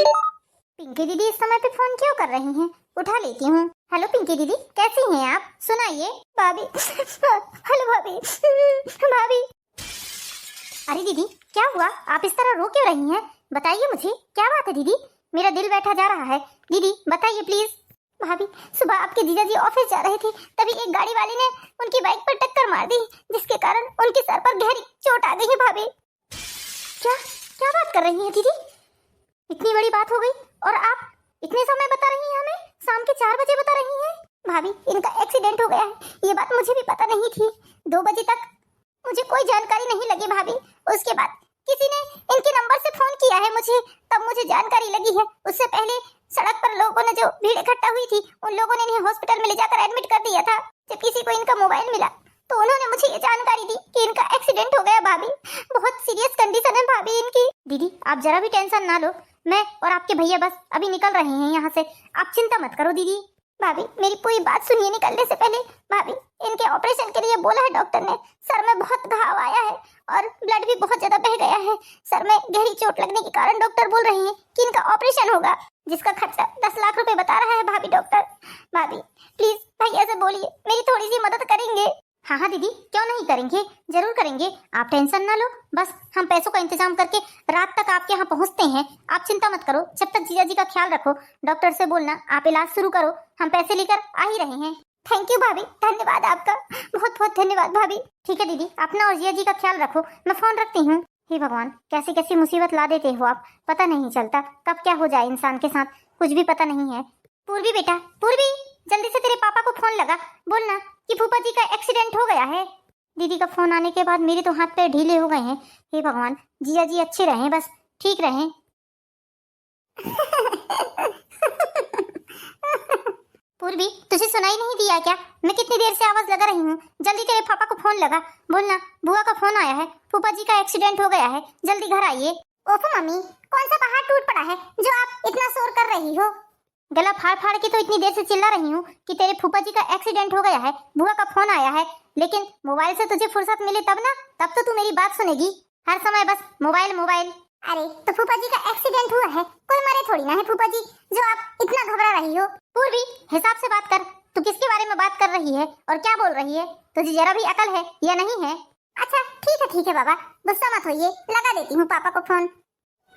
पिंकी दीदी इस समय पे फोन क्यों कर रही हैं? उठा लेती हूँ। हेलो पिंकी दीदी, कैसी हैं आप? सुनाइए। भाभी हेलो भाभी भाभी। अरे दीदी क्या हुआ, आप इस तरह रो क्यों रही हैं? बताइए मुझे, क्या बात है दीदी? मेरा दिल बैठा जा रहा है। दीदी बताइए प्लीज। भाभी सुबह आपके जीजा जी ऑफिस जा रहे थे, तभी एक गाड़ी वाले ने उनकी बाइक पर टक्कर मार दी, जिसके कारण उनके सर पर गहरी चोट आ गई है। भाभी क्या क्या बात कर रही हैं दीदी? इतनी बड़ी बात हो गई और आप इतने समय बता रही हैं हमें? शाम के 4 बजे बता रही हैं? भाभी इनका एक्सीडेंट हो गया है, ये बात मुझे भी पता नहीं थी। 2 बजे तक मुझे कोई जानकारी नहीं लगी भाभी। उसके बाद किसी ने इनके नंबर से फोन किया है मुझे, तब मुझे जानकारी लगी है। उससे पहले सड़क पर लोगों ने जो भीड़ इकट्ठा हुई थी, उन लोगों ने इन्हें हॉस्पिटल में ले जाकर एडमिट कर दिया था। जब किसी को इनका मोबाइल मिला तो उन्होंने मुझे ये जानकारी दी कि इनका एक्सीडेंट हो गया। भाभी बहुत सीरियस कंडीशन है भाभी इनकी। दीदी आप जरा भी टेंशन ना लो, मैं और आपके भैया बस अभी निकल रहे हैं यहाँ से, आप चिंता मत करो दीदी। भाभी मेरी पूरी बात सुनिए निकलने से पहले। भाभी इनके ऑपरेशन के लिए बोला है डॉक्टर ने। सर में बहुत घाव आया है और ब्लड भी बहुत ज्यादा बह गया है। सर में गहरी चोट लगने के कारण डॉक्टर बोल रहे हैं कि इनका ऑपरेशन होगा, जिसका खर्चा 10 लाख रुपए बता रहा है भाभी डॉक्टर। भाभी प्लीज भैया से बोलिए, मेरी थोड़ी सी मदद करेंगे। हाँ हाँ दीदी क्यों नहीं करेंगे, जरूर करेंगे, आप टेंशन ना लो। बस हम पैसों का इंतजाम करके रात तक आपके यहाँ पहुँचते हैं, आप चिंता मत करो। जब तक जीजा जी का ख्याल रखो, डॉक्टर से बोलना आप इलाज शुरू करो, हम पैसे लेकर आ ही रहे हैं। थैंक यू भाभी, धन्यवाद आपका, बहुत बहुत धन्यवाद भाभी। ठीक है दीदी, अपना और जीजा जी का ख्याल रखो, मैं फोन रखती हूँ। हे भगवान कैसी कैसी मुसीबत ला देते हो आप, पता नहीं चलता कब क्या हो जाए इंसान के साथ, कुछ भी पता नहीं है। पूर्वी बेटा, पूर्वी जल्दी से तेरे पापा को फोन लगा, बोलना कि फूफा जी का एक्सीडेंट हो गया है। दीदी का फोन आने के बाद मेरे तो हाथ पैर ढीले हो गए हैं। हे भगवान जीजा जी अच्छे रहें, बस ठीक रहें। पूर्वी तुझे सुनाई नहीं दिया क्या? मैं कितनी देर से आवाज लगा रही हूँ। जल्दी तेरे पापा को फोन लगा, बोलना बुआ का फोन आया है, फूफा जी का एक्सीडेंट हो गया है, जल्दी घर आइए। ओफो मम्मी, कौन सा पहाड़ टूट पड़ा है जो आप इतना शोर कर रही हो? गला फाड़ फाड़ के तो इतनी देर से चिल्ला रही हूँ कि तेरे फूफा जी का एक्सीडेंट हो गया है, बुआ का फोन आया है, लेकिन मोबाइल से तुझे फुर्सत मिले तब ना, तब तो तू मेरी बात सुनेगी। हर समय बस मोबाइल मोबाइल। अरे तो फूफा जी का एक्सीडेंट हुआ है, कोई मरे थोड़ी ना है फूफा जी, जो आप इतना घबरा रही हो। पूर्वी हिसाब से बात कर, तू किसके बारे में बात कर रही है और क्या बोल रही है? तुझे जरा भी अकल है या नहीं है? अच्छा ठीक है बाबा, गुस्सा मत होइए, लगा देती हूँ पापा को फोन।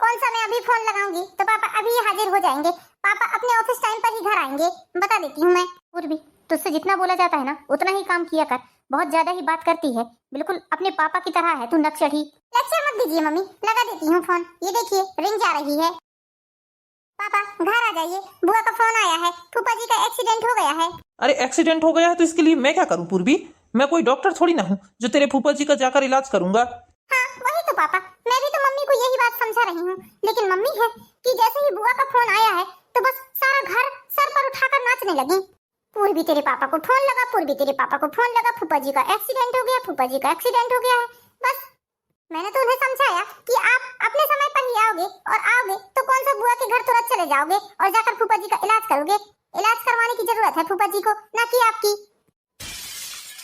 कौन सा मैं अभी फोन लगाऊंगी तो पापा अभी हाजिर हो जाएंगे, पापा अपने ऑफिस टाइम पर ही घर आएंगे, बता देती हूँ मैं। पूर्वी तुझसे जितना बोला जाता है ना उतना ही काम किया कर, बहुत ज्यादा ही बात करती है, बिल्कुल अपने पापा की तरह है तू, नक्सली। लेक्चर मत दीजिए मम्मी, लगा देती हूँ फोन। ये देखिए रिंग जा रही है। पापा घर आ जाइए, बुआ का फोन आया है, फूफा जी का एक्सीडेंट हो गया है। अरे एक्सीडेंट हो गया है तो इसके लिए मैं क्या करूँ पूर्वी? मैं कोई डॉक्टर थोड़ी ना हूँ जो तेरे फूफा जी का जाकर इलाज करूंगा। हाँ वही तो पापा, मैं भी तो मम्मी को यही बात समझा रही हूँ, लेकिन मम्मी है कि जैसे ही बुआ का फोन आया है तो बस सारा घर सर पर उठाकर नाचने लगी। पूर्वी तेरे पापा को फोन लगा, पूर्वी तेरे पापा को फोन लगा, फूफा जी का एक्सीडेंट हो गया, फूफा जी का एक्सीडेंट हो गया है। बस मैंने तो उन्हें समझाया कि आप अपने समय पर ही आओगे, और आओगे तो कौन सा बुआ के घर तुरंत चले जाओगे और जाकर फूफा जी का इलाज करोगे। इलाज करवाने की जरूरत है फूफा जी को, ना कि आपकी।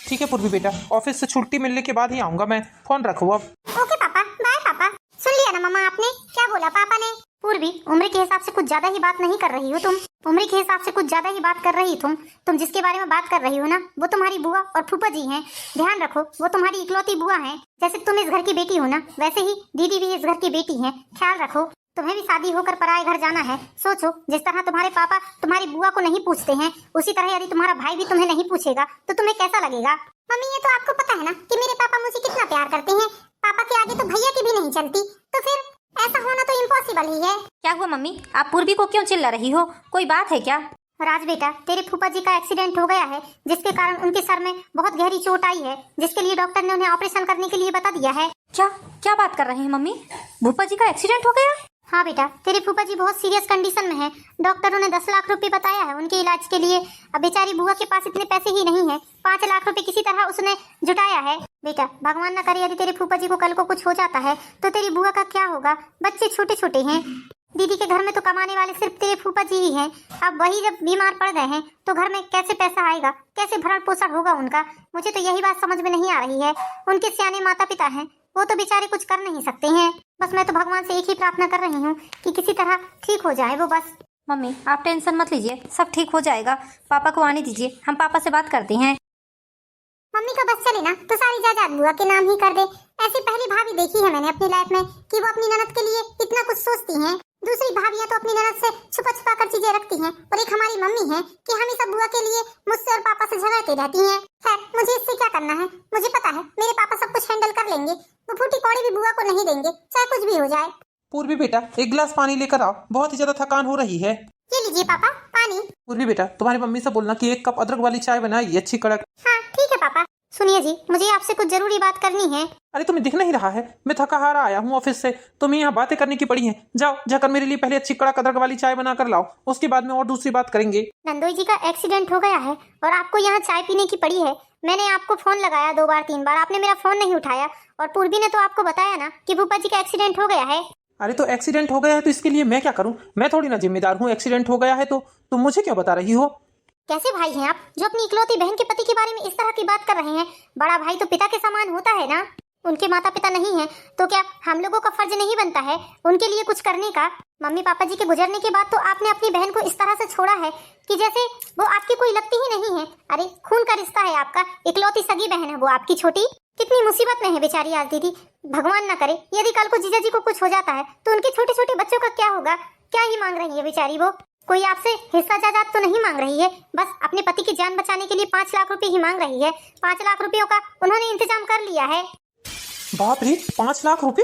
ठीक है पूर्वी बेटा, ऑफिस से छुट्टी मिलने के बाद ही आऊंगा मैं, फोन रखो अब। ओके पापा, बाय पापा। सुन लिया ना मम्मा आपने क्या बोला पापा ने? पूर्वी उम्र के हिसाब से कुछ ज्यादा ही बात नहीं कर रही हो तुम, उम्र के हिसाब से कुछ ज्यादा ही बात कर रही तुम जिसके बारे में बात कर रही हो ना, वो तुम्हारी बुआ और फूफा जी हैं। ध्यान रखो वो तुम्हारी इकलौती बुआ हैं, जैसे तुम इस घर की बेटी हो ना, वैसे ही दीदी भी इस घर की बेटी हैं, ख्याल रखो। तुम्हें भी शादी होकर पराए घर जाना है, सोचो जिस तरह तुम्हारे पापा तुम्हारी बुआ को नहीं पूछते हैं, उसी तरह यदि तुम्हारा भाई भी तुम्हें नहीं पूछेगा तो तुम्हें कैसा लगेगा? मम्मी ये तो आपको पता है ना कि मेरे पापा मुझे कितना प्यार करते हैं, पापा के आगे तो भैया की भी नहीं चलती, तो फिर ऐसा होना तो इम्पॉसिबल ही है। क्या हुआ मम्मी, आप पूर्वी को क्यों चिल्ला रही हो, कोई बात है क्या? राज बेटा तेरे फूफा जी का एक्सीडेंट हो गया है, जिसके कारण उनके सर में बहुत गहरी चोट आई है, जिसके लिए डॉक्टर ने उन्हें ऑपरेशन करने के लिए बता दिया है। क्या क्या बात कर रहे हैं मम्मी, फूफा जी का एक्सीडेंट हो गया? हाँ बेटा तेरे फूफा जी बहुत सीरियस कंडीशन में है, डॉक्टरों ने 10 लाख रुपए बताया है उनके इलाज के लिए। अब बेचारी बुआ के पास इतने पैसे ही नहीं है, 5 लाख रुपए किसी तरह उसने जुटाया है। बेटा भगवान न करे यदि तेरे फूफा जी को कल को कुछ हो जाता है तो तेरी बुआ का क्या होगा? बच्चे छोटे छोटे हैं, दीदी के घर में तो कमाने वाले सिर्फ तेरे फूफा जी ही हैं। अब वही जब बीमार पड़ गए हैं तो घर में कैसे पैसा आएगा, कैसे भरण पोषण होगा उनका? मुझे तो यही बात समझ में नहीं आ रही है। उनके सियाने माता पिता हैं, वो तो बेचारे कुछ कर नहीं सकते हैं। बस मैं तो भगवान से एक ही प्रार्थना कर रही हूँ कि किसी तरह ठीक हो जाए वो बस। मम्मी आप टेंशन मत लीजिए, सब ठीक हो जाएगा। पापा को आने दीजिए, हम पापा से बात करते हैं। मम्मी का बस चले ना तो सारी जायदाद बुआ के नाम ही कर दे। ऐसी पहली भाभी देखी है मैंने अपनी लाइफ में कि वो अपनी ननद के लिए इतना कुछ सोचती हैं। दूसरी भाभियां तो अपनी ननद से छुपा छुपा कर चीजें रखती हैं, और एक हमारी मम्मी है कि हमेशा बुआ के लिए मुझसे और पापा से झगड़ती रहती हैं। खैर मुझे इससे क्या करना है, मुझे पता है मेरे पापा सब कुछ हैंडल कर लेंगे। वो फूटी कौड़ी भी बुआ को नहीं देंगे, चाहे कुछ भी हो जाए। पूर्वी बेटा, एक गिलास पानी लेकर आओ, बहुत ही ज्यादा थकान हो रही है। ये लीजिए पापा पानी। पूर्वी बेटा, तुम्हारी मम्मी से बोलना कि 1 कप अदरक वाली चाय बनाई, अच्छी कड़क। हाँ ठीक है पापा। सुनिए जी, मुझे आपसे कुछ जरूरी बात करनी है। अरे तुम्हें दिख नहीं रहा है मैं थका हारा आया हूँ ऑफिस से, तुम्हें यहाँ बातें करने की पड़ी हैं। जाओ जाकर मेरे लिए पहले अच्छी कड़क अदरक वाली चाय बना कर लाओ, उसके बाद में और दूसरी बात करेंगे। नंदोई जी का एक्सीडेंट हो गया है और आपको यहाँ चाय पीने की पड़ी है। मैंने आपको फोन लगाया 2 बार 3 बार, आपने मेरा फोन नहीं उठाया। और पूर्वी ने तो आपको बताया ना कि भूपा जी का एक्सीडेंट हो गया है। अरे तो एक्सीडेंट हो गया है तो इसके लिए मैं क्या करूँ? मैं थोड़ी ना जिम्मेदार हूँ। एक्सीडेंट हो गया है तो तुम मुझे क्यों बता रही हो? कैसे भाई हैं आप जो अपनी इकलौती बहन के पति के बारे में इस तरह की बात कर रहे हैं? बड़ा भाई तो पिता के समान होता है ना। उनके माता पिता नहीं है तो क्या हम लोगों का फर्ज नहीं बनता है उनके लिए कुछ करने का? मम्मी पापा जी के गुजरने के बाद तो आपने अपनी बहन को इस तरह से छोड़ा है कि जैसे वो आपकी कोई लगती ही नहीं है। अरे खून का रिश्ता है आपका, इकलौती सगी बहन है वो आपकी छोटी। कितनी मुसीबत में है बेचारी आज दीदी। भगवान ना करे यदि कल को जीजा जी को कुछ हो जाता है तो उनके छोटे छोटे बच्चों का क्या होगा? क्या ही मांग रही है बेचारी वो? कोई आपसे हिस्सा जायदाद तो नहीं मांग रही है, बस अपने पति की जान बचाने के लिए 5 लाख रुपए ही मांग रही है। 5 लाख रुपयों का उन्होंने इंतजाम कर लिया है। बाप रे, 5 लाख रुपए?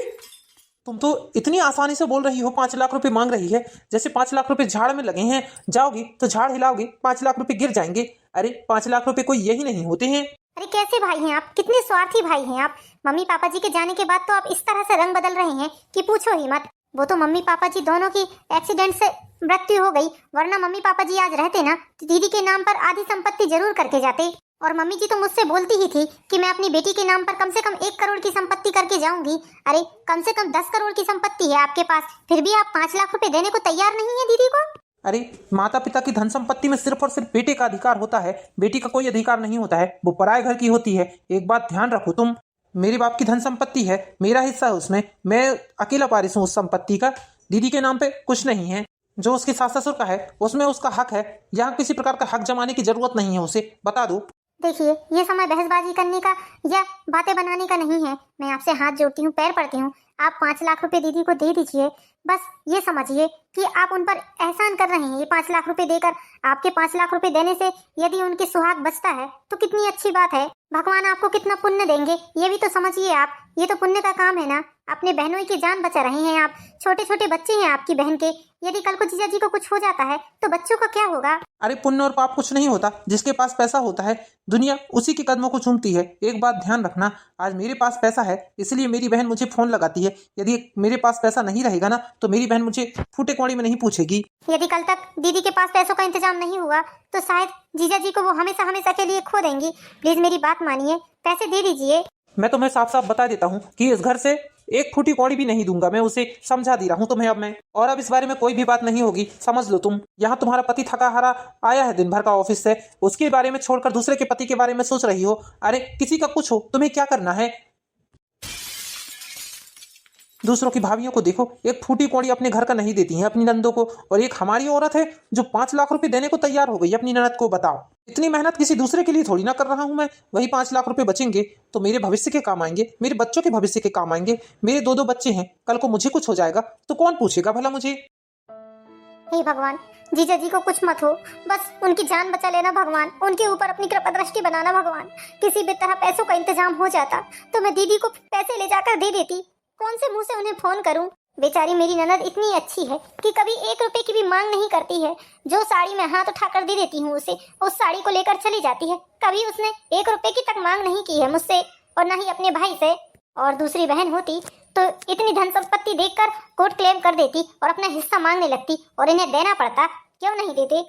तुम तो इतनी आसानी से बोल रही हो 5 लाख रुपए मांग रही है, जैसे 5 लाख रुपए झाड़ में लगे हैं। जाओगी तो झाड़ हिलाओगी, 5 लाख रुपए गिर जाएंगे। अरे 5 लाख रुपए कोई यही नहीं होते हैं। अरे कैसे भाई हैं आप, कितने स्वार्थी भाई हैं आप। मम्मी पापा जी के जाने के बाद तो आप इस तरह से रंग बदल रहे हैं कि पूछो ही मत। वो तो मम्मी पापा जी दोनों की एक्सीडेंट से मृत्यु हो गई, वरना मम्मी पापा जी आज रहते ना तो दीदी के नाम पर आधी संपत्ति जरूर करके जाते। और मम्मी जी तो मुझसे बोलती ही थी कि मैं अपनी बेटी के नाम पर कम से कम 1 करोड़ की संपत्ति करके जाऊंगी। अरे कम से कम 10 करोड़ की संपत्ति है आपके पास, फिर भी आप 5 लाख रुपए देने को तैयार नहीं है दीदी को। अरे माता पिता की धन संपत्ति में सिर्फ और सिर्फ बेटे का अधिकार होता है, बेटी का कोई अधिकार नहीं होता है। वो पराये घर की होती है। एक बात ध्यान रखो तुम, मेरे बाप की धन संपत्ति है, मेरा हिस्सा है उसमें, मैं अकेला वारिस हूँ उस संपत्ति का। दीदी के नाम पे कुछ नहीं है। जो उसके सास ससुर का है उसमें उसका हक है। यहाँ किसी प्रकार का हक जमाने की जरूरत नहीं है उसे, बता दो। देखिए ये समय बहसबाजी करने का या बातें बनाने का नहीं है। मैं आपसे हाथ जोड़ती हूँ, पैर पड़ती हूँ, आप 5 लाख रुपए दीदी को दे दीजिए। बस ये समझिए कि आप उन पर एहसान कर रहे हैं। ये 5 लाख रुपए देकर आपके 5 लाख रुपए देने से यदि उनके सुहाग बचता है तो कितनी अच्छी बात है। भगवान आपको कितना पुण्य देंगे ये भी तो समझिए आप। ये तो पुण्य का काम है ना। अपने बहनों की जान बचा रहे हैं आप। छोटे छोटे बच्चे हैं आपकी बहन के, यदि कल को जीजा जी को कुछ हो जाता है तो बच्चों का क्या होगा? अरे पुण्य और पाप कुछ नहीं होता, जिसके पास पैसा होता है दुनिया उसी के कदमों को चूमती है। एक बात ध्यान रखना, आज मेरे पास पैसा है इसलिए मेरी बहन मुझे फोन लगाती है। यदि मेरे पास पैसा नहीं रहेगा ना तो मेरी बहन मुझे फूटे कौड़ी में नहीं पूछेगी। यदि कल तक दीदी के पास पैसों का इंतजाम नहीं हुआ तो शायद जीजा जी को वो हमेशा हमेशा के लिए खो देंगी। प्लीज मेरी बात मानिए, पैसे दे दीजिए। मैं तुम्हें साफ साफ बता देता हूँ कि इस घर से 1 फूटी कौड़ी भी नहीं दूंगा। मैं उसे समझा दे रहा हूँ तुम्हें अब मैं, और अब इस बारे में कोई भी बात नहीं होगी, समझ लो तुम। यहाँ तुम्हारा पति थका हारा आया है दिन भर का ऑफिस से, उसके बारे में छोड़कर दूसरे के पति के बारे में सोच रही हो। अरे किसी का कुछ हो, तुम्हें क्या करना है? दूसरों की भाभियों को देखो, 1 फूटी कौड़ी अपने घर का नहीं देती हैं अपनी नंदों को, और एक हमारी औरत है जो 5 लाख रुपए देने को तैयार हो गई अपनी ननद को। बताओ, इतनी मेहनत किसी दूसरे के लिए थोड़ी ना कर रहा हूं मैं। वही 5 लाख रुपए बचेंगे तो मेरे भविष्य के काम आएंगे, मेरे बच्चों के भविष्य के काम आएंगे। मेरे 2 बच्चे हैं, कल को मुझे कुछ हो जाएगा तो कौन पूछेगा भला मुझे? हे भगवान, जीजा जी को कुछ मत हो, बस उनकी जान बचा लेना भगवान। उनके ऊपर अपनी कृपा दृष्टि बनाना भगवान। किसी भी तरह पैसों का इंतजाम हो जाता तो मैं दीदी को पैसे ले जाकर दे देती। कौन से मुंह से उन्हें फोन करूं? बेचारी मेरी ननद इतनी अच्छी है कि कभी 1 रुपए की भी मांग नहीं करती है। जो साड़ी मैं हाथ उठाकर दे देती हूँ उसे, उस साड़ी को लेकर चली जाती है। कभी उसने 1 रुपए की तक मांग नहीं की है मुझसे, और न ही अपने भाई से। और दूसरी बहन होती तो इतनी धन संपत्ति देखकर कोर्ट क्लेम कर देती और अपना हिस्सा मांगने लगती, और इन्हें देना पड़ता। क्यों नहीं देते?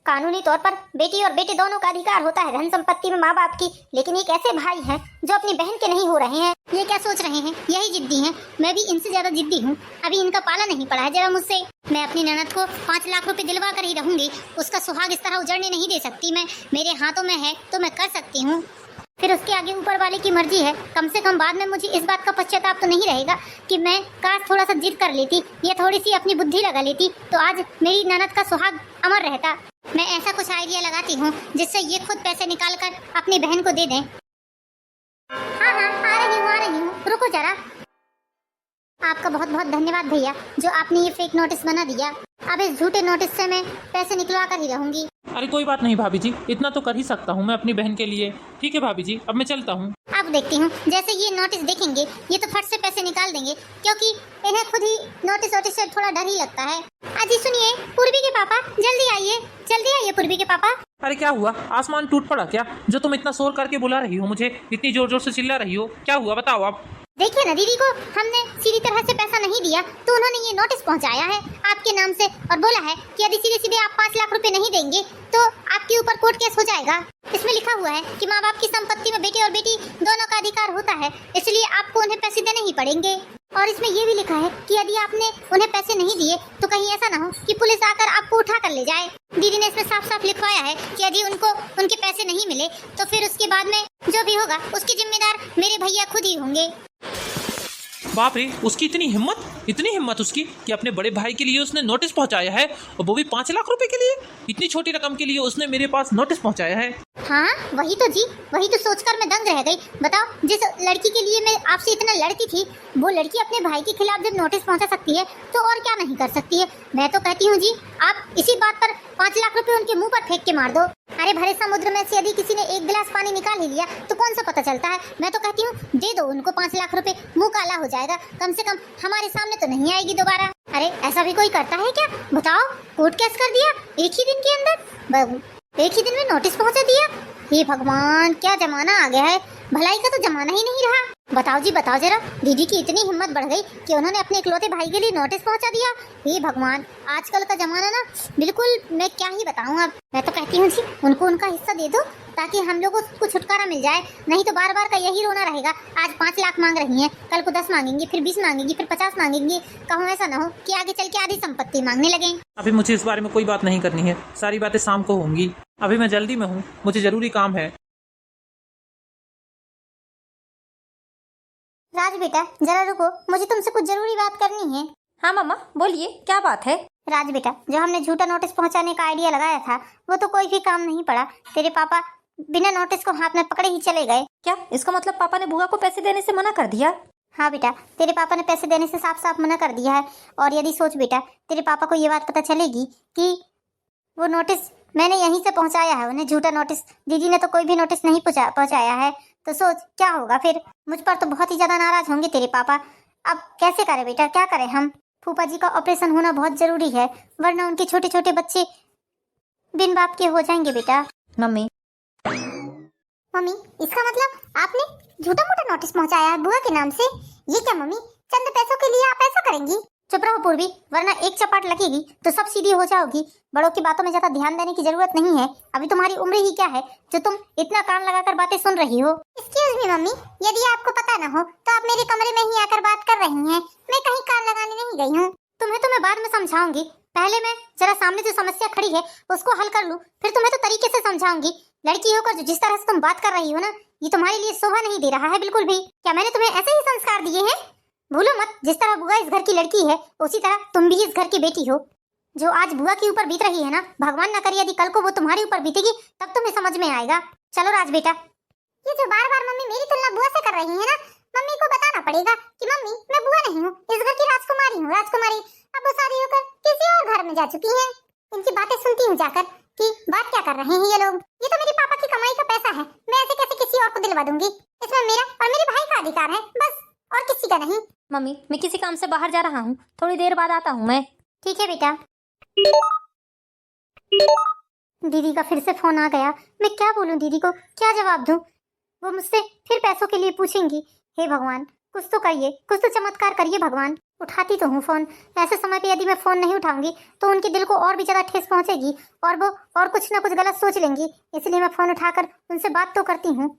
कानूनी तौर पर बेटी और बेटे दोनों का अधिकार होता है धन संपत्ति में माँ बाप की, लेकिन एक ऐसे भाई हैं जो अपनी बहन के नहीं हो रहे हैं। ये क्या सोच रहे हैं? यही जिद्दी हैं। मैं भी इनसे ज्यादा जिद्दी हूँ। अभी इनका पाला नहीं पड़ा है जरा मुझसे। मैं अपनी ननद को 5 लाख रुपए दिलवा कर ही रहूंगी। उसका सुहाग इस तरह उजड़ने नहीं दे सकती मैं। मेरे हाथों में है तो मैं कर सकती हूँ। फिर उसके आगे ऊपर वाले की मर्जी है। कम से कम बाद में मुझे इस बात का पश्चाताप तो नहीं रहेगा कि मैं काश थोड़ा सा जिद कर लेती या थोड़ी सी अपनी बुद्धि लगा लेती तो आज मेरी ननद का सुहाग अमर रहता। मैं ऐसा कुछ आइडिया लगाती हूँ जिससे ये खुद पैसे निकाल कर अपनी बहन को दे दें। हाँ हाँ, आ रही हूँ, रुको जरा। आपका बहुत बहुत धन्यवाद भैया, जो आपने ये फेक नोटिस बना दिया। अब इस झूठे नोटिस से मैं पैसे निकलवा कर ही रहूंगी। अरे कोई बात नहीं भाभी जी, इतना तो कर ही सकता हूँ मैं अपनी बहन के लिए। ठीक है भाभी जी, अब मैं चलता हूँ। अब देखती हूँ, जैसे ये नोटिस देखेंगे ये तो फट से पैसे निकाल देंगे, क्योंकि इन्हें खुद ही नोटिस वोटिस से थोड़ा डर ही लगता है। अजी सुनिए, पूर्वी के पापा जल्दी आइए पूर्वी के पापा। अरे क्या हुआ, आसमान टूट पड़ा क्या जो तुम इतना शोर करके बुला रही हो मुझे, इतनी जोर जोर से चिल्ला रही हो? क्या हुआ बताओ आप। देखिए ना, दीदी को हमने सीधी तरह से पैसा नहीं दिया तो उन्होंने ये नोटिस पहुंचाया है आपके नाम से और बोला है कि यदि सीधे सीधे आप 5 लाख रुपए नहीं देंगे तो आपके ऊपर कोर्ट केस हो जाएगा। इसमें लिखा हुआ है कि माँ बाप की संपत्ति में बेटे और बेटी दोनों का अधिकार होता है, इसलिए आपको उन्हें पैसे देने ही पड़ेंगे। और इसमें ये भी लिखा है कि यदि आपने उन्हें पैसे नहीं दिए तो कहीं ऐसा ना हो कि पुलिस आकर आपको उठा कर ले जाए। दीदी ने इसमें साफ साफ लिखवाया है कि यदि उनको उनके पैसे नहीं मिले तो फिर उसके बाद में जो भी होगा उसके जिम्मेदार मेरे भैया खुद ही होंगे। बाप रे, उसकी इतनी हिम्मत उसकी कि अपने बड़े भाई के लिए उसने नोटिस पहुंचाया है, और वो भी 5 लाख रुपए के लिए। इतनी छोटी रकम के लिए उसने मेरे पास नोटिस पहुंचाया है। हाँ वही तो जी, वही तो सोचकर मैं दंग रह गई। बताओ, जिस लड़की के लिए मैं आपसे इतना लड़ती थी वो लड़की अपने भाई के खिलाफ जब नोटिस पहुंचा सकती है तो और क्या नहीं कर सकती है। मैं तो कहती हूँ जी, आप इसी बात पर 5 लाख रुपए उनके मुंह पर फेंक के मार दो। अरे भरे समुद्र में से यदि किसी ने 1 गिलास पानी निकाल ही लिया तो कौन सा पता चलता है। मैं तो कहती हूँ दे दो उनको 5 लाख रुपए, मुंह काला हो जाएगा, कम से कम हमारे सामने तो नहीं आएगी दोबारा। अरे ऐसा भी कोई करता है क्या बताओ? कोर्ट केस कर दिया एक ही दिन के अंदर, एक ही दिन में नोटिस पहुंचा दिया। हे भगवान, क्या जमाना आ गया है, भलाई का तो जमाना ही नहीं रहा। बताओ जी बताओ जरा, दीदी की इतनी हिम्मत बढ़ गई कि उन्होंने अपने इकलौते भाई के लिए नोटिस पहुंचा दिया। हे भगवान, आजकल का जमाना ना बिल्कुल, मैं क्या ही बताऊं। अब मैं तो कहती हूँ जी उनको उनका हिस्सा दे दो ताकि हम लोगों को छुटकारा मिल जाए, नहीं तो बार बार का यही रोना रहेगा। आज 5 लाख मांग रही हैं, कल को 10 मांगेंगी, फिर 20 मांगेंगी, फिर 50 मांगेंगी। कहूँ ऐसा ना हो कि आगे चल के आधी संपत्ति मांगने लगे। अभी मुझे इस बारे में कोई बात नहीं करनी है, सारी बातें शाम को होंगी। अभी मैं जल्दी में हूँ, मुझे जरूरी काम है। राज बेटा जरा रुको, मुझे तुमसे कुछ जरूरी बात करनी है। हाँ मम्मा बोलिए, क्या बात है? राज बेटा, जो हमने झूठा नोटिस पहुंचाने का आइडिया लगाया था वो तो कोई भी काम नहीं पड़ा। तेरे पापा बिना नोटिस को हाथ में पकड़े ही चले गए। क्या इसका मतलब पापा ने बुआ को पैसे देने से मना कर दिया? हाँ बेटा, तेरे पापा ने पैसे देने से साफ साफ मना कर दिया है। और यदि सोच बेटा, तेरे पापा को ये बात पता चलेगी कि वो नोटिस मैंने यहीं से पहुंचाया है, उन्हें झूठा नोटिस, दीदी ने तो कोई भी नोटिस नहीं पहुंचाया है, तो सोच क्या होगा फिर। मुझ पर तो बहुत ही ज्यादा नाराज होंगे तेरे पापा। अब कैसे करें बेटा, क्या करें हम? फूफा जी का ऑपरेशन होना बहुत जरूरी है, वरना उनके छोटे छोटे बच्चे बिन बाप के हो जाएंगे बेटा। मम्मी इसका मतलब आपने झूठा मोटा नोटिस पहुंचाया है बुआ के नाम से? ये क्या मम्मी, चंद पैसों के लिए आप ऐसा करेंगी? चुप रहो पूर्वी, वरना एक चपाट लगेगी तो सब सीधी हो जाओगी। बड़ों की बातों में ज्यादा ध्यान देने की जरूरत नहीं है, अभी तुम्हारी उम्र ही क्या है जो तुम इतना कान लगाकर बातें सुन रही हो। एक्सक्यूज मी मम्मी, यदि आपको पता न हो तो आप मेरे कमरे में ही आकर बात कर रही हैं, मैं कहीं कान लगाने नहीं गई हूँ। तुम्हें तो मैं बाद में समझाऊंगी, पहले मैं जरा सामने जो समस्या खड़ी है उसको हल कर लूं, फिर तुम्हें तो तरीके से समझाऊंगी। लड़की होकर जो जिस तरह से तुम बात कर रही हो ना, ये तुम्हारे लिए शोभा नहीं दे रहा है बिल्कुल भी। क्या मैंने तुम्हें ऐसे ही संस्कार दिए हैं? भूलो मत, जिस तरह बुआ इस घर की लड़की है उसी तरह तुम भी इस घर की बेटी हो। जो आज बुआ के ऊपर बीत रही है ना, भगवान ना करे यदि कल को वो तुम्हारे ऊपर बीतेगी तब तुम्हें समझ में आएगा। चलो राज बेटा। ये जो बार बार मम्मी मेरी तुलना बुआ से कर रही है ना, मम्मी को बताना पड़ेगा कि मम्मी मैं बुआ नहीं हूँ, इस घर की राजकुमारी हूँ, राजकुमारी। अब वो शादी होकर किसी और घर में जा चुकी है। इनकी बातें सुनती हूँ जाकर कि बात क्या कर रहे हैं ये लोग। ये तो मेरे पापा की कमाई का पैसा है, मैं ऐसे कैसे किसी और को दिलवा दूंगी? इसमें मेरा और मेरे भाई का अधिकार है बस, और किसी का नहीं। मम्मी मैं किसी काम से बाहर जा रहा हूँ, थोड़ी देर बाद आता हूँ मैं। ठीक है बेटा। दीदी का फिर से फोन आ गया, मैं क्या बोलूं दीदी को, क्या जवाब दूं? वो मुझसे फिर पैसों के लिए पूछेंगी। हे भगवान, कुछ तो करिए, कुछ तो चमत्कार करिए भगवान। उठाती तो हूँ फोन, ऐसे समय पे यदि मैं फोन नहीं उठाऊंगी तो उनके दिल को और भी ज्यादा ठेस पहुंचेगी और वो और कुछ ना कुछ गलत सोच लेंगी, इसलिए मैं फोन उठाकर उनसे बात तो करती हूँ।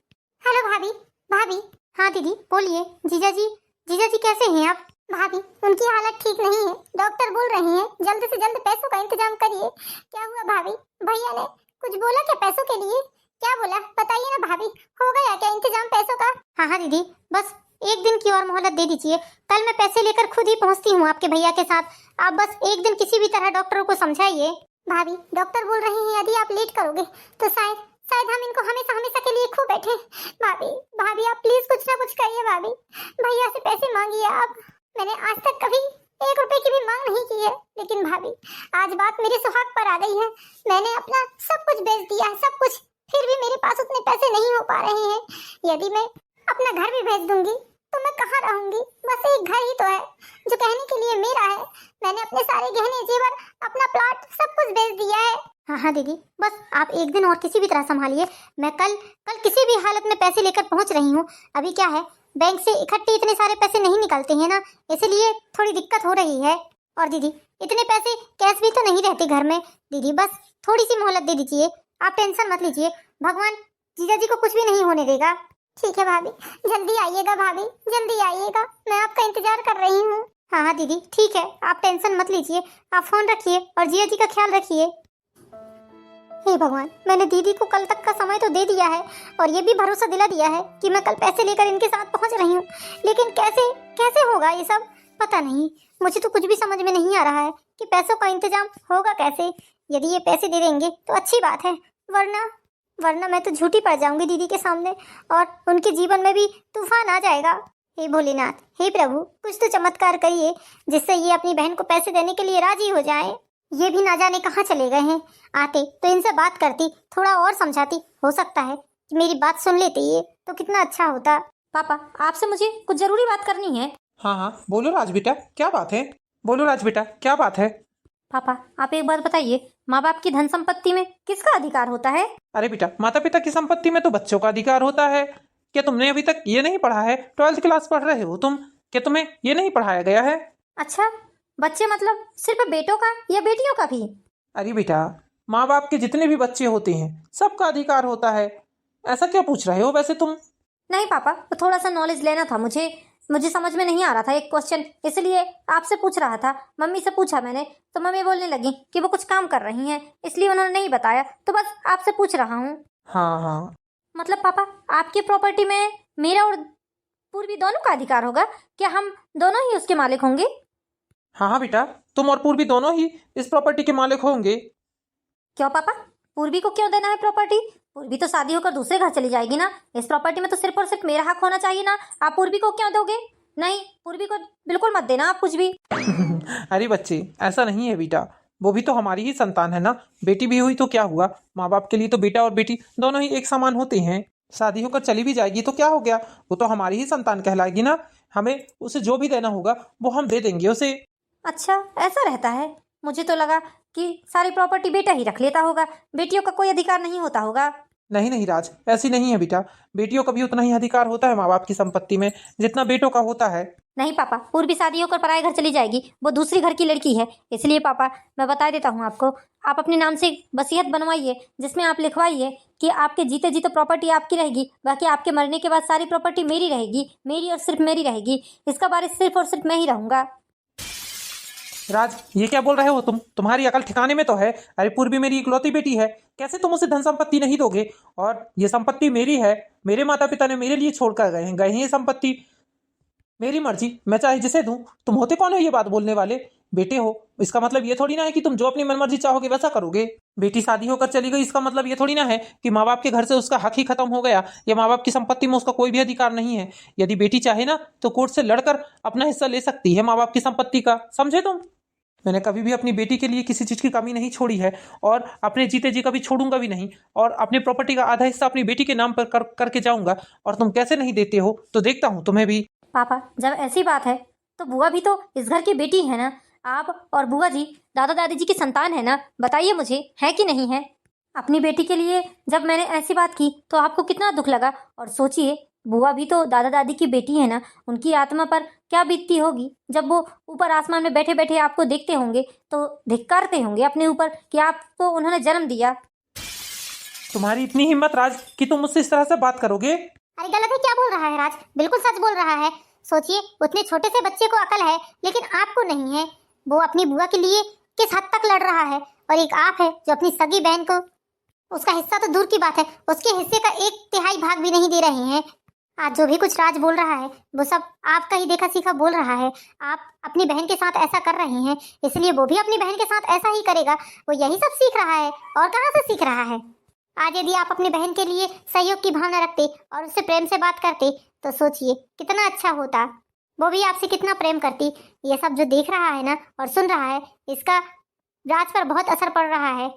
हेलो भाभी। भाभी? हाँ दीदी बोलिए। जीजा जी कैसे हैं आप? भाभी उनकी हालत ठीक नहीं है, डॉक्टर बोल रहे हैं जल्द से जल्द पैसों का इंतजाम करिए। क्या हुआ भाभी, भैया ने कुछ बोला क्या पैसों के लिए? क्या बोला बताइए ना भाभी, हो गया क्या इंतजाम पैसों का? हाँ हाँ दीदी, बस एक दिन की और मोहलत दे दीजिए। कल मैं पैसे लेकर खुद ही पहुंचती हूँ आपके भैया के साथ। आप बस एक दिन किसी भी तरह डॉक्टरों को समझाइए। भाभी डॉक्टर बोल रहे हैं यदि आप लेट करोगे तो शायद शायद हम इनको हमेशा हमेशा के लिए खो बैठे। भाभी भाभी आप प्लीज कुछ ना कुछ करिए। भाभी भैया से पैसे मांगिए आप। मैंने आज तक कभी 1 रुपए की भी मांग नहीं की है, लेकिन भाभी आज बात मेरे सुहाग पर आ गई है। मैंने अपना सब कुछ बेच दिया है, सब कुछ, फिर भी मेरे पास उतने पैसे नहीं हो पा रहे हैं। यदि मैं अपना घर भी बेच दूंगी तो मैं कहाँ रहूंगी? बस एक घर ही तो है जो कहने के लिए मेरा है। मैंने अपने सारे गहने जेवर, अपना प्लॉट, सब कुछ बेच दिया है। हाँ हाँ दीदी, बस आप एक दिन और किसी भी तरह संभालिए। मैं कल कल किसी भी हालत में पैसे लेकर पहुंच रही हूँ। अभी क्या है, बैंक से इकट्ठे इतने सारे पैसे नहीं निकलते हैं ना, इसलिए थोड़ी दिक्कत हो रही है। और दीदी इतने पैसे कैश भी तो नहीं रहते घर में। दीदी बस थोड़ी सी मोहलत दे दीजिए, आप टेंशन मत लीजिए, भगवान जीजा जी को कुछ भी नहीं होने देगा। ठीक है भाभी, जल्दी आइएगा भाभी, जल्दी आइएगा, मैं आपका इंतजार कर रही हूँ। हाँ हाँ दीदी ठीक है, आप टेंशन मत लीजिए, आप फोन रखिए और जिया जी का ख्याल रखिए। हे भगवान, मैंने दीदी को कल तक का समय तो दे दिया है और ये भी भरोसा दिला दिया है कि मैं कल पैसे लेकर इनके साथ पहुंच रही हूँ, लेकिन कैसे कैसे होगा ये सब, पता नहीं। मुझे तो कुछ भी समझ में नहीं आ रहा है कि पैसों का इंतजाम होगा कैसे। यदि ये पैसे दे देंगे तो अच्छी बात है, वरना वरना मैं तो झूठी पड़ जाऊंगी दीदी के सामने और उनके जीवन में भी तूफान आ जाएगा। हे भोलेनाथ, हे प्रभु, कुछ तो चमत्कार करिए जिससे ये अपनी बहन को पैसे देने के लिए राजी हो जाए। ये भी ना जाने कहाँ चले गए हैं, आते तो इनसे बात करती, थोड़ा और समझाती, हो सकता है कि मेरी बात सुन लेते ये तो कितना अच्छा होता। पापा आपसे मुझे कुछ जरूरी बात करनी है। हाँ हाँ बोलो राज बेटा, क्या बात है? बोलो राज बेटा, क्या बात है? पापा आप एक बात बताइए, माँ बाप की धन संपत्ति में किसका अधिकार होता है? अरे बेटा, माता पिता की संपत्ति में तो बच्चों का अधिकार होता है। क्या तुमने अभी तक ये नहीं पढ़ा है? 12th क्लास पढ़ रहे हो तुम, क्या तुम्हें ये नहीं पढ़ाया गया है? अच्छा, बच्चे मतलब सिर्फ बेटों का या बेटियों का भी? अरे बेटा, माँ बाप के जितने भी बच्चे होते हैं सबका अधिकार होता है। ऐसा क्या पूछ रहे हो वैसे तुम? नहीं पापा, तो थोड़ा सा नॉलेज लेना था मुझे समझ में नहीं आ रहा था एक क्वेश्चन, इसलिए आपसे पूछ रहा था। मम्मी से पूछा मैंने तो मम्मी बोलने लगी कि वो कुछ काम कर रही हैं, इसलिए उन्होंने नहीं बताया, तो बस आपसे पूछ रहा हूँ। हाँ हाँ। मतलब पापा आपकी प्रॉपर्टी में मेरा और पूर्वी दोनों का अधिकार होगा? क्या हम दोनों ही उसके मालिक होंगे? हाँ हाँ बेटा, तुम और पूर्वी दोनों ही इस प्रॉपर्टी के मालिक होंगे। क्यों पापा, पूर्वी को क्यों देना है प्रॉपर्टी? पूर्वी तो शादी होकर दूसरे घर चली जाएगी ना, इस प्रॉपर्टी में तो सिर्फ और सिर्फ मेरा हक होना चाहिए ना। आप पूर्वी को क्यों दोगे? नहीं, पूर्वी को बिल्कुल मत देना आप कुछ भी। अरे बच्चे, ऐसा नहीं है बेटा, वो भी तो हमारी ही संतान है ना। बेटी भी हुई तो क्या हुआ, माँ बाप के लिए तो बेटा और बेटी दोनों ही एक समान होते हैं। शादी होकर चली भी जाएगी तो क्या हो गया, वो तो हमारी ही संतान कहलाएगी ना। हमें उसे जो भी देना होगा वो हम दे देंगे उसे। अच्छा ऐसा रहता है, मुझे तो लगा कि सारी प्रॉपर्टी बेटा ही रख लेता होगा, बेटियों का कोई अधिकार नहीं होता होगा। नहीं नहीं राज, ऐसी नहीं है बेटा, बेटियों का भी उतना ही अधिकार होता है माँ बाप की संपत्ति में जितना बेटों का होता है। नहीं पापा, पूर्वी शादी होकर पराए घर चली जाएगी, वो दूसरी घर की लड़की है। इसलिए पापा मैं बता देता हूँ आपको, आप अपने नाम से वसीयत बनवाइए जिसमें आप लिखवाइए कि आपके जीते जी तो प्रॉपर्टी आपकी रहेगी, बाकी आपके मरने के बाद सारी प्रॉपर्टी मेरी रहेगी, मेरी और सिर्फ मेरी रहेगी। इसका वारिस सिर्फ और सिर्फ मैं ही रहूंगा। राज, ये क्या बोल रहे हो तुम? तुम्हारी अकल ठिकाने में तो है? अरे पूर्वी मेरी इकलौती बेटी है, कैसे तुम उसे धन संपत्ति नहीं दोगे? और ये संपत्ति मेरी है, मेरे माता पिता ने मेरे लिए छोड़कर गए हैं ये संपत्ति। मेरी मर्जी, मैं चाहे जिसे दूं। तुम होते कौन हो ये बात बोलने वाले? बेटे हो, इसका मतलब ये थोड़ी ना है कि तुम जो अपनी मनमर्जी चाहोगे वैसा करोगे। बेटी शादी होकर चली गई, इसका मतलब ये थोड़ी ना है कि माँ बाप के घर से उसका हक ही खत्म हो गया या माँ बाप की संपत्ति में उसका कोई भी अधिकार नहीं है। यदि बेटी चाहे ना तो कोर्ट से लड़कर अपना हिस्सा ले सकती है माँ बाप की संपत्ति का, समझे तुम? मैंने कभी भी अपनी बेटी के लिए किसी चीज़ की कमी नहीं छोड़ी है और अपने जीते जी कभी छोड़ूंगा भी नहीं। और अपनी प्रॉपर्टी का आधा हिस्सा अपनी बेटी के नाम पर करके जाऊंगा। और तुम कैसे नहीं देते हो तो देखता हूँ तुम्हें भी। पापा जब ऐसी बात है तो बुआ भी तो इस घर की बेटी है ना, आप और बुआ जी दादा दादी जी की संतान है ना, बताइए मुझे है कि नहीं है? अपनी बेटी के लिए जब मैंने ऐसी बात की तो आपको कितना दुख लगा, और सोचिए बुआ भी तो दादा दादी की बेटी है ना, उनकी आत्मा पर क्या बीतती होगी जब वो ऊपर आसमान में बैठे बैठे आपको देखते होंगे तो धिक्कारते होंगे अपने ऊपर कि आपको उन्होंने जन्म दिया। तुम्हारी इतनी हिम्मत राज कि तुम मुझसे इस तरह से बात करोगे? अरे गलत है, क्या बोल रहा है राज, बिल्कुल सच बोल रहा है। सोचिए उतने छोटे से बच्चे को अकल है लेकिन आपको नहीं है। वो अपनी बुआ के लिए किस हद तक लड़ रहा है, और एक आप है जो अपनी सगी बहन को उसका हिस्सा तो दूर की बात है, उसके हिस्से का 1/3 भाग भी नहीं दे रहे हैं। आज जो भी कुछ राज बोल रहा है वो सब आपका ही देखा सीखा बोल रहा है। आप अपनी बहन के साथ ऐसा कर रहे हैं, इसलिए वो भी अपनी बहन के साथ ऐसा ही करेगा। वो यही सब सीख रहा है, और कहाँ से सीख रहा है। आज यदि आप अपनी बहन के लिए सहयोग की भावना रखते और उससे प्रेम से बात करते तो सोचिए कितना अच्छा होता। वो भी आपसे कितना प्रेम करती। ये सब जो देख रहा है ना और सुन रहा है, इसका राज पर बहुत असर पड़ रहा है।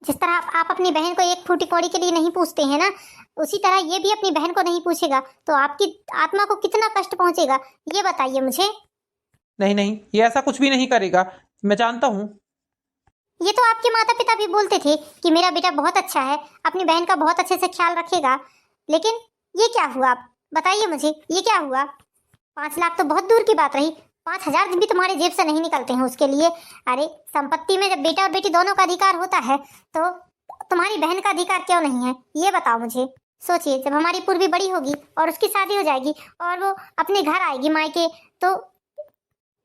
जिस तरह आप अपनी बहन को एक फूटी कौड़ी के लिए नहीं पूछते हैं ना, उसी तरह ये भी अपनी बहन को नहीं पूछेगा तो आपकी आत्मा को कितना कष्ट पहुंचेगा, ये बताइए मुझे। नहीं नहीं, ये ऐसा कुछ भी नहीं करेगा, मैं जानता हूँ। ये तो आपके माता पिता भी बोलते थे कि मेरा बेटा बहुत अच्छा है, अपनी बहन का बहुत अच्छे से ख्याल रखेगा। लेकिन ये क्या हुआ, आप बताइए मुझे, ये क्या हुआ। 5 लाख तो बहुत दूर की बात रही, 5,000 भी तुम्हारे जेब से नहीं निकलते हैं उसके लिए। अरे संपत्ति में जब बेटा और बेटी दोनों का अधिकार होता है तो तुम्हारी बहन का अधिकार क्यों नहीं है, ये बताओ मुझे। सोचिए जब हमारी पूर्वी बड़ी होगी और उसकी शादी हो जाएगी और वो अपने घर आएगी मायके, तो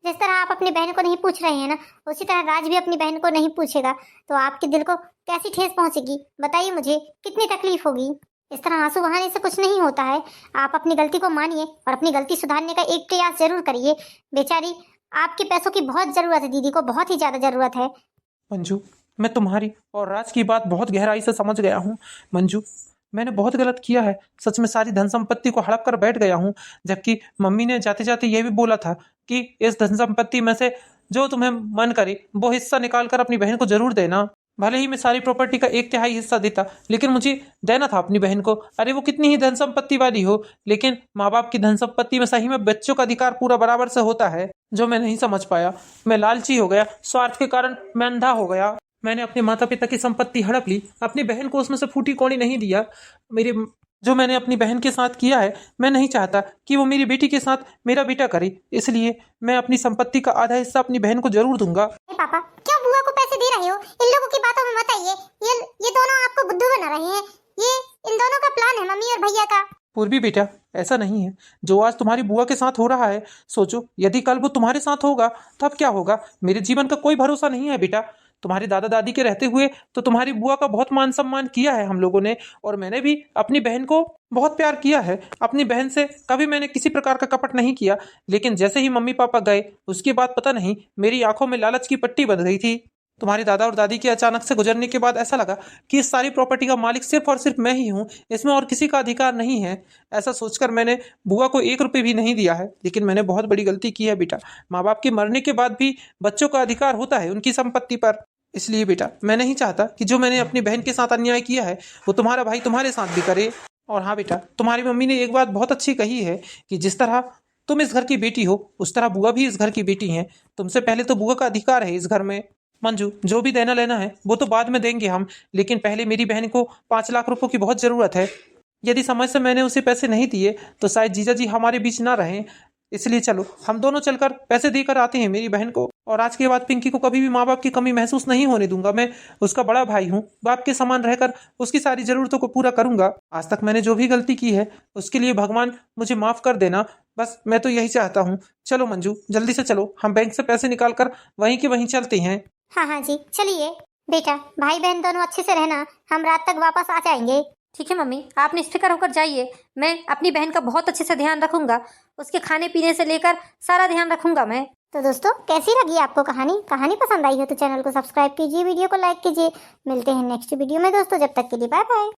जिस तरह आप अपनी बहन को नहीं पूछ रहे हैं ना, उसी तरह राज भी अपनी बहन को नहीं पूछेगा। तो आपके दिल को कैसी ठेस पहुंचेगी, बताइए मुझे, कितनी तकलीफ होगी। इस तरह आंसू बहाने से कुछ नहीं होता है। आप अपनी गलती को मानिए और अपनी गलती सुधारने का एक प्रयास जरूर करिए। बेचारी आपके पैसों की बहुत जरूरत है, दीदी को बहुत ही ज्यादा जरूरत है। मंजू, मैं तुम्हारी और राज की बात बहुत गहराई से समझ गया हूँ। मंजू, मैंने बहुत गलत किया है, सच में सारी धन संपत्ति को हड़प कर बैठ गया हूँ। जबकि मम्मी ने जाते जाते ये भी बोला था कि इस धन संपत्ति में से जो तुम्हें मन करे वो हिस्सा निकाल कर अपनी बहन को जरूर देना। भले ही मैं सारी प्रॉपर्टी का 1/3 हिस्सा देता, लेकिन मुझे देना था अपनी बहन को। अरे वो कितनी ही धन संपत्ति वाली हो, लेकिन माँ बाप की धन संपत्ति में सही में बच्चों का अधिकार पूरा बराबर से होता है, जो मैं नहीं समझ पाया। मैं लालची हो गया, स्वार्थ के कारण मैं अंधा हो गया। मैंने अपने माता पिता की संपत्ति हड़प ली, अपनी बहन को उसमें से फूटी कौड़ी नहीं दिया। मेरे जो मैंने अपनी बहन के साथ किया है, मैं नहीं चाहता कि वो मेरी बेटी के साथ मेरा बेटा करे, इसलिए मैं अपनी संपत्ति का आधा हिस्सा अपनी बहन को जरूर दूंगा। पापा क्यों बुआ को पैसे दे रहे हो, इन लोगों की बातों में मत आइए। ये दोनों आपको बुद्धू बना रहे हैं। ये इन दोनों का प्लान है, मम्मी और भैया का। पूर्वी बेटा, ऐसा नहीं है। जो आज तुम्हारी बुआ के साथ हो रहा है, सोचो यदि कल वो तुम्हारे साथ होगा तब क्या होगा। मेरे जीवन का कोई भरोसा नहीं है बेटा। तुम्हारे दादा दादी के रहते हुए तो तुम्हारी बुआ का बहुत मान सम्मान किया है हम लोगों ने, और मैंने भी अपनी बहन को बहुत प्यार किया है। अपनी बहन से कभी मैंने किसी प्रकार का कपट नहीं किया, लेकिन जैसे ही मम्मी पापा गए उसके बाद पता नहीं मेरी आंखों में लालच की पट्टी बंध गई थी। तुम्हारे दादा और दादी के अचानक से गुजरने के बाद ऐसा लगा कि इस सारी प्रॉपर्टी का मालिक सिर्फ और सिर्फ मैं ही हूँ, इसमें और किसी का अधिकार नहीं है। ऐसा सोचकर मैंने बुआ को 1 रुपये भी नहीं दिया है, लेकिन मैंने बहुत बड़ी गलती की है बेटा। माँ बाप के मरने के बाद भी बच्चों का अधिकार होता है उनकी संपत्ति पर। इसलिए बेटा मैं नहीं चाहता कि जो मैंने अपनी बहन के साथ अन्याय किया है वो तुम्हारा भाई तुम्हारे साथ भी करे। और हाँ बेटा, तुम्हारी मम्मी ने एक बात बहुत अच्छी कही है कि जिस तरह तुम इस घर की बेटी हो उस तरह बुआ भी इस घर की बेटी हैं। तुमसे पहले तो बुआ का अधिकार है इस घर में। मंजू, जो भी देना लेना है वो तो बाद में देंगे हम, लेकिन पहले मेरी बहन को 5 लाख रुपए की बहुत ज़रूरत है। यदि समय से मैंने उसे पैसे नहीं दिए तो शायद जीजा जी हमारे बीच ना रहें। इसलिए चलो हम दोनों चलकर पैसे देकर आते हैं मेरी बहन को। और आज के बाद पिंकी को कभी भी माँ बाप की कमी महसूस नहीं होने दूंगा। मैं उसका बड़ा भाई हूँ, बाप के समान रहकर उसकी सारी ज़रूरतों को पूरा करूंगा। आज तक मैंने जो भी गलती की है उसके लिए भगवान मुझे माफ़ कर देना, बस मैं तो यही चाहता हूँ। चलो मंजू, जल्दी से चलो, हम बैंक से पैसे निकाल कर वहीं के वहीं चलते हैं। हाँ हाँ जी चलिए। बेटा भाई बहन दोनों अच्छे से रहना, हम रात तक वापस आ जाएंगे। ठीक है मम्मी, आप निश्चिंत होकर जाइए। मैं अपनी बहन का बहुत अच्छे से ध्यान रखूंगा, उसके खाने पीने से लेकर सारा ध्यान रखूंगा मैं। तो दोस्तों कैसी लगी आपको कहानी पसंद आई हो तो चैनल को सब्सक्राइब कीजिए, वीडियो को लाइक कीजिए। मिलते हैं नेक्स्ट वीडियो में दोस्तों, जब तक के लिए बाय बाय।